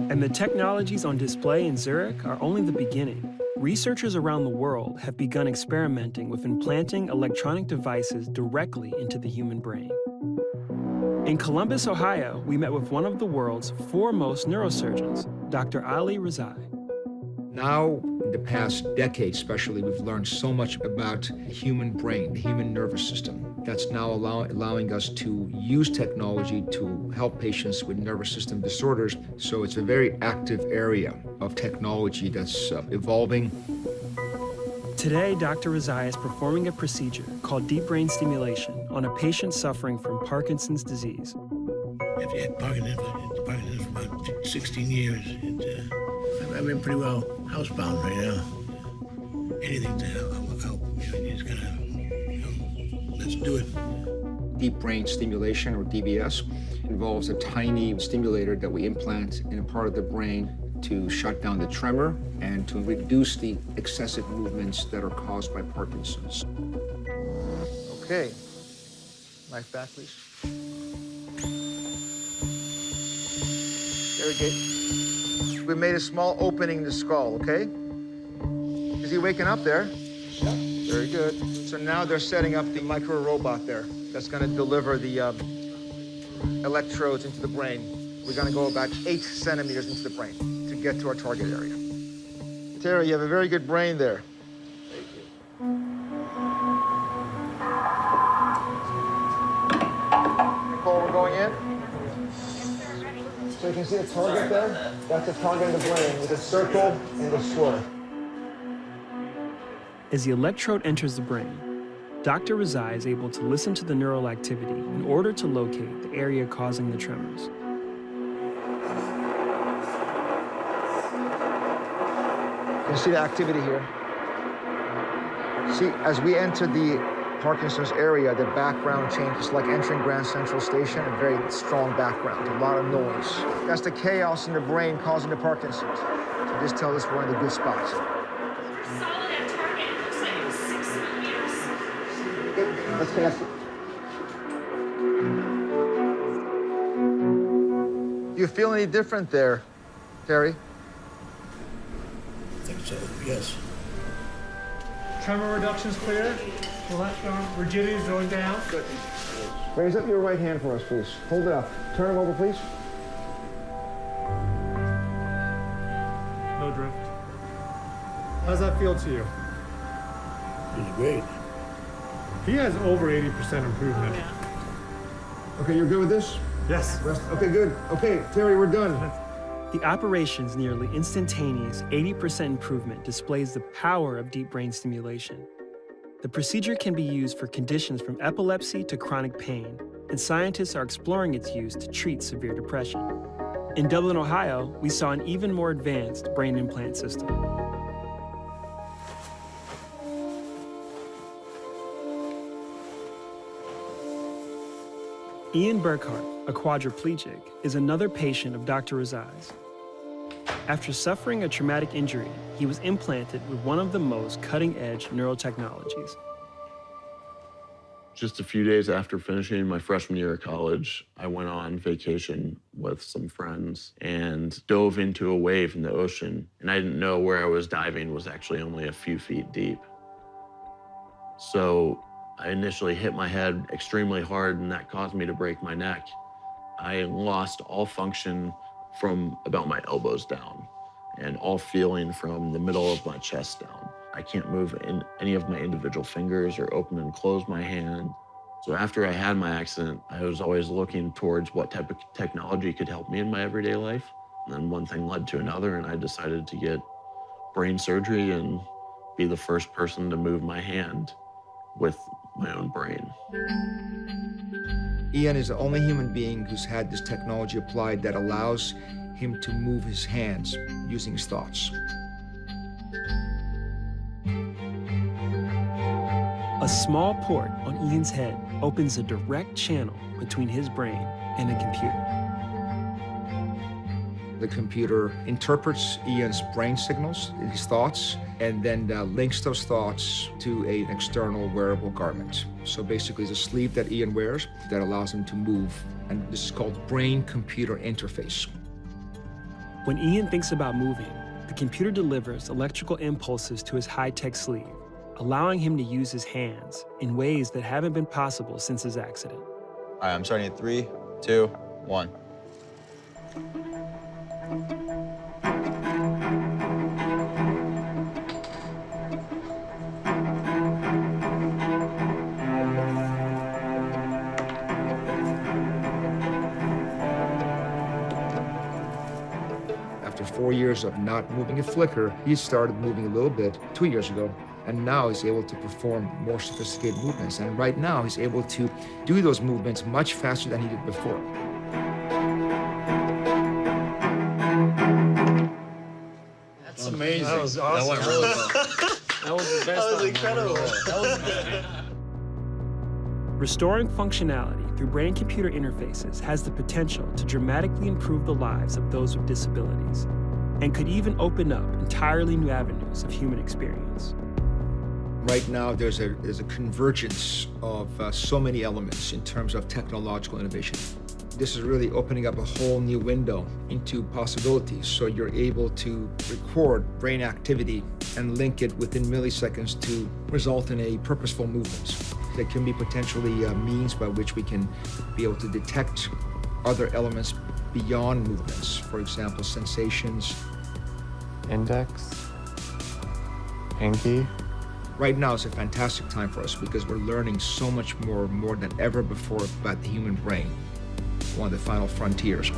And the technologies on display in Zurich are only the beginning. Researchers around the world have begun experimenting with implanting electronic devices directly into the human brain. In Columbus, Ohio, we met with one of the world's foremost neurosurgeons, Dr. Ali Rezai. Now, in the past decade especially, we've learned so much about the human brain, the human nervous system. That's now allowing us to use technology to help patients with nervous system disorders. So it's a very active area of technology that's evolving. Today, Dr. Rezai is performing a procedure called deep brain stimulation on a patient suffering from Parkinson's disease. I've had Parkinson's for about 16 years. I've been pretty well housebound right now. Anything to help. You just gotta, let's do it. Deep brain stimulation, or DBS, involves a tiny stimulator that we implant in a part of the brain to shut down the tremor and to reduce the excessive movements that are caused by Parkinson's. Okay. Knife back, please. There we go. We made a small opening in the skull, okay? Is he waking up there? Yeah. Very good. So now they're setting up the micro robot there that's gonna deliver the electrodes into the brain. We're gonna go about 8 centimeters into the brain to get to our target area. Terry, you have a very good brain there. Thank you. Nicole, we're going in? So you can see a target there? That's a target in the brain with a circle and a swirl. As the electrode enters the brain, Dr. Rezai is able to listen to the neural activity in order to locate the area causing the tremors. You can see the activity here. See, as we enter the Parkinson's area, the background changes, like entering Grand Central Station, a very strong background, a lot of noise. That's the chaos in the brain causing the Parkinson's. So just tell us we're in the good spots. Solid at target, it looks like it was 6 centimeters. Let's pass it. Do you feel any different there, Terry? I think so, yes. Tremor reduction's clear. The left arm rigidity is going down. Good. Raise up your right hand for us, please. Hold it up. Turn him over, please. No drift. How's that feel to you? It's great. He has over 80% improvement. Okay, you're good with this? Yes. Rest. Okay, good. Okay, Terry, we're done. The operation's nearly instantaneous 80% improvement displays the power of deep brain stimulation. The procedure can be used for conditions from epilepsy to chronic pain, and scientists are exploring its use to treat severe depression. In Dublin, Ohio, we saw an even more advanced brain implant system. Ian Burkhart, a quadriplegic, is another patient of Dr. Rezai's. After suffering a traumatic injury, he was implanted with one of the most cutting-edge neural technologies. Just a few days after finishing my freshman year of college, I went on vacation with some friends and dove into a wave in the ocean. And I didn't know where I was diving was actually only a few feet deep. So I initially hit my head extremely hard, and that caused me to break my neck. I lost all function from about my elbows down and all feeling from the middle of my chest down. I can't move in any of my individual fingers or open and close my hand. So after I had my accident, I was always looking towards what type of technology could help me in my everyday life. And then one thing led to another, and I decided to get brain surgery and be the first person to move my hand with my own brain. Ian is the only human being who's had this technology applied that allows him to move his hands using his thoughts. A small port on Ian's head opens a direct channel between his brain and a computer. The computer interprets Ian's brain signals, his thoughts, and then links those thoughts to an external wearable garment. So basically, it's a sleeve that Ian wears that allows him to move, and this is called brain-computer interface. When Ian thinks about moving, the computer delivers electrical impulses to his high-tech sleeve, allowing him to use his hands in ways that haven't been possible since his accident. All right, I'm starting at 3, 2, 1. After 4 years of not moving a flicker, he started moving a little bit 2 years ago. And now he's able to perform more sophisticated movements. And right now he's able to do those movements much faster than he did before. That's amazing. That was awesome. That went really well. That was the best. That was time. incredible. That was Restoring functionality through brain-computer interfaces has the potential to dramatically improve the lives of those with disabilities and could even open up entirely new avenues of human experience. Right now, there's a convergence of so many elements in terms of technological innovation. This is really opening up a whole new window into possibilities. So you're able to record brain activity and link it within milliseconds to result in a purposeful movement. There can be potentially means by which we can be able to detect other elements beyond movements. For example, sensations. Index, pinky. Right now is a fantastic time for us because we're learning so much more than ever before about the human brain, one of the final frontiers.